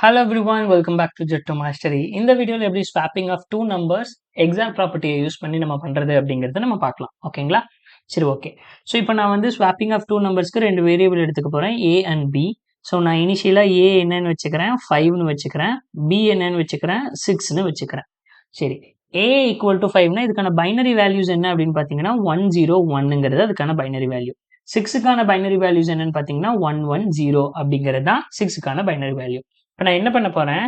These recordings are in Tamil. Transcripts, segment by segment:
Hello everyone, welcome back to Jet to Mastery. இந்த வீடியோல எப்படி swapping of two numbers XOR ப்ராப்பர்ட்டியை யூஸ் பண்ணி நம்ம பண்றது அப்படிங்கறத நம்ம பார்க்கலாம். ஓகேங்களா? சரி ஓகே. ஸோ இப்போ நான் வந்து swapping of two numbersக்கு ரெண்டு வேரியபிள் எடுத்துக்க போறேன் A and B. ஸோ நான் இனிஷியலா A என்னன்னு வச்சுக்கிறேன் 5னு வச்சுக்கிறேன், B என்னன்னு வச்சுக்கிறேன் 6னு வச்சுக்கிறேன். சரி, A equal to 5னா இதுக்கான பைனரி வேல்யூஸ் என்ன அப்படின்னு பார்த்தீங்கன்னா 101ங்கிறது அதுக்கான பைனரி வேல்யூ. 6க்கான பைனரி வேல்யூஸ் என்னன்னு பார்த்தீங்கன்னா 110 அப்படிங்கிறது தான் 6க்கான பைனரி வேல்யூ. இப்போ நான் என்ன பண்ண போறேன்,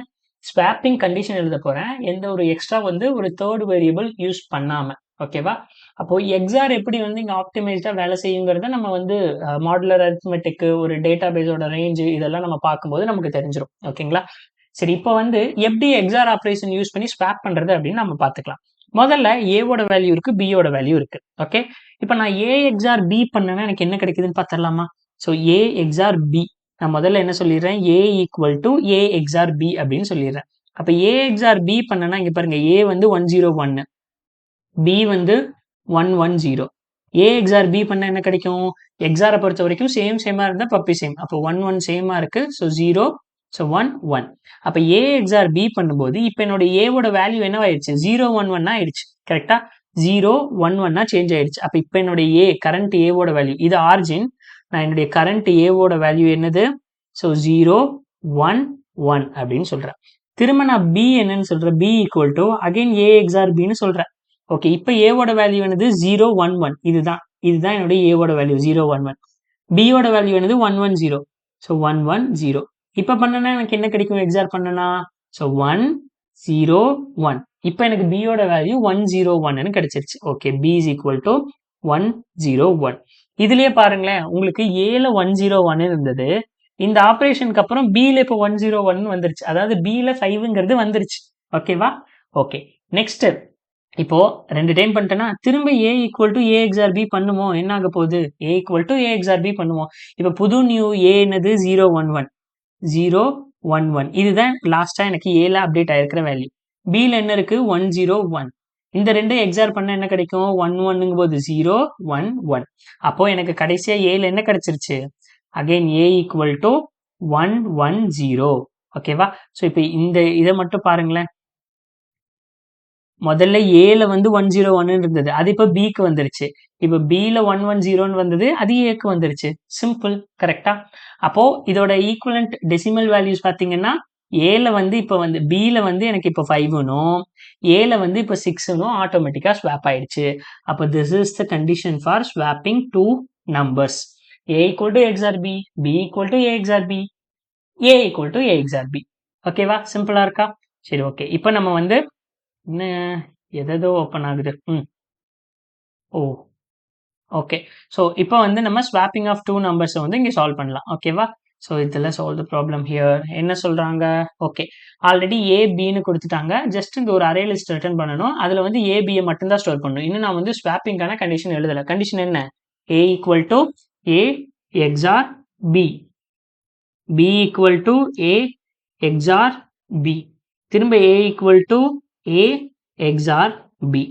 ஸ்வாப்பிங் கண்டிஷன் எழுத போறேன். எந்த ஒரு எக்ஸ்ட்ரா வந்து ஒரு தேர்ட் வேரியபிள் யூஸ் பண்ணாம. ஓகேவா? அப்போ XOR எப்படி வந்து இங்க ஆப்டிமைஸ்டா வேலை செய்யுங்கிறத நம்ம வந்து மாடுலர் அரித்மெட்டிக், ஒரு டேட்டா பேஸோட ரேஞ்ச் இதெல்லாம் நம்ம பார்க்கும்போது நமக்கு தெரிஞ்சிடும். ஓகேங்களா? சரி, இப்போ வந்து எப்படி XOR ஆப்ரேஷன் யூஸ் பண்ணி ஸ்வாப் பண்றது அப்படின்னு நம்ம பார்த்துக்கலாம். முதல்ல ஏவோட வேல்யூ இருக்கு, பியோட வேல்யூ இருக்கு. ஓகே, இப்போ நான் A XOR B பண்ணேன்னா எனக்கு என்ன கிடைக்குதுன்னு பார்த்துடலாமா? ஸோ A XOR B, நான் முதல்ல என்ன சொல்லிடுறேன், A equal to A XOR B அப்படின்னு சொல்லிடுறேன். அப்ப A XOR B பண்ணனா இங்க பாருங்க, A வந்து 101, B வந்து 110. A XOR B பண்ணா என்ன கிடைக்கும்? XOR பொறுத்த வரைக்கும் சேமா இருந்தா பப்பி சேம். அப்போ 1 சேமா இருக்கு. So 0, so 1 1. அப்ப A XOR B பண்ணும்போது இப்ப என்னோட A ஓட வேல்யூ என்னவாயிடுச்சு? 011 ஆயிடுச்சு. கரெக்டா? 011 சேஞ்ச் ஆயிடுச்சு. அப்ப இப்ப என்னோட A கரண்ட் A ஓட வேல்யூ, இது ஆரிஜின். நான் என்னுடைய கரண்ட் A ஓட வேல்யூ என்னது? ஸோ 0 1 1 அப்படின்னு சொல்றேன். திரும்ப நான் B என்னன்னு சொல்றேன், B equal to again A XOR Bன்னு சொல்றேன். ஓகே, இப்ப A ஓட வேல்யூ என்னது? 0 1 1. இதுதான் என்னுடைய A ஓட வேல்யூ 0 1 1. B ஓட வேல்யூ என்னது? 110. ஸோ 110. இப்ப பண்ணனா எனக்கு என்ன கிடைக்கும் XOR பண்ணனா? ஸோ 1 0 1. இப்ப எனக்கு B ஓட வேல்யூ 101ன்னு கிடைச்சிருச்சு. Okay, B is equal to 101. இதுலயே பாருங்களேன், உங்களுக்கு Aல 101 இருந்தது. இந்த ஆபரேஷனுக்கு அப்புறம் Bல இப்போ 101 வந்துருச்சு. அதாவது Bல 5ங்கிறது வந்துருச்சு. ஓகேவா? ஓகே, நெக்ஸ்ட் இப்போ 2 டைம் பண்ணிட்டேன்னா திரும்ப A equal to A XOR B பண்ணுமோ? என்ன ஆக போகுது? A equal to A XOR B பண்ணுவோம். இப்போ புது நியூ A என்னது? 011 011. இதுதான் லாஸ்டா எனக்கு Aல அப்டேட் ஆயிருக்கிற வேல்யூ. Bல என்ன இருக்கு? 101. இந்த ரெண்டு XOR பண்ண என்ன கிடைக்கும்? 11ங்கும் போது 0 1 1. அப்போ எனக்கு கடைசியா Aல என்ன கிடைச்சிருச்சு? Again A equal to 110. ஓகேவா? ஸோ இப்போ இந்த இதை மட்டும் பாருங்களேன். முதல்ல Aல வந்து 101 இருந்தது, அது இப்போ Bக்கு வந்துருச்சு. இப்போ Bல 110 வந்தது, அது Aக்கு வந்துருச்சு. சிம்பிள். கரெக்டா? அப்போ இதோட ஈக்குவலண்ட் டெசிமல் வேல்யூஸ் பாத்தீங்கன்னா Aல வந்து இப்போ வந்து Bல வந்து எனக்கு இப்போ 5னும் Aல வந்து இப்போ 6னும் ஆட்டோமேட்டிக்கா ஸ்வாப் ஆயிடுச்சு. அப்போ this is the condition for swapping two numbers. A equal to A XOR B, B equal to A XOR B, A equal to A XOR B. ஓகேவா? சிம்பிளா இருக்கா? சரி ஓகே, இப்போ நம்ம வந்து எதோ ஓப்பன் ஆகுது. ஓ ஓகே, ஸோ இப்போ வந்து நம்ம ஸ்வாப்பிங் ஆஃப் டூ நம்பர்ஸை வந்து இங்கே சால்வ் பண்ணலாம். ஓகேவா? ஸோ இதில் சால்வ் த ப்ராப்ளம் ஹியர். என்ன சொல்றாங்க? ஓகே, ஆல்ரெடி A Bன்னு கொடுத்துட்டாங்க. ஜஸ்ட் இந்த ஒரு அரே லிஸ்ட் ரிட்டர்ன் பண்ணணும். அதில் வந்து A Bயை மட்டும்தான் ஸ்டோர் பண்ணணும். இன்னும் நான் வந்து ஸ்வாப்பிங்கான கண்டிஷன் எழுதலை. கண்டிஷன் என்ன? A equal to A XOR B, B equal to A XOR B, திரும்ப A equal to A XOR B.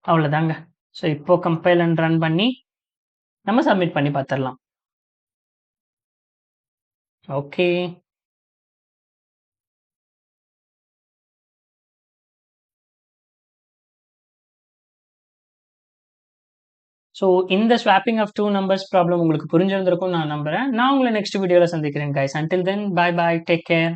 அவ்வளவுதாங்க. ஸோ இப்போ கம்பைல் அண்ட் ரன் பண்ணி நம்ம சப்மிட் பண்ணி பார்த்துடலாம். ஓகே, ஸோ இந்த swapping of two numbers problem உங்களுக்கு புரிஞ்சிருந்திருக்கும் நான் நம்புறேன். நான் உங்களை நெக்ஸ்ட் வீடியோவில் சந்திக்கிறேன் guys. Until then bye bye, take care.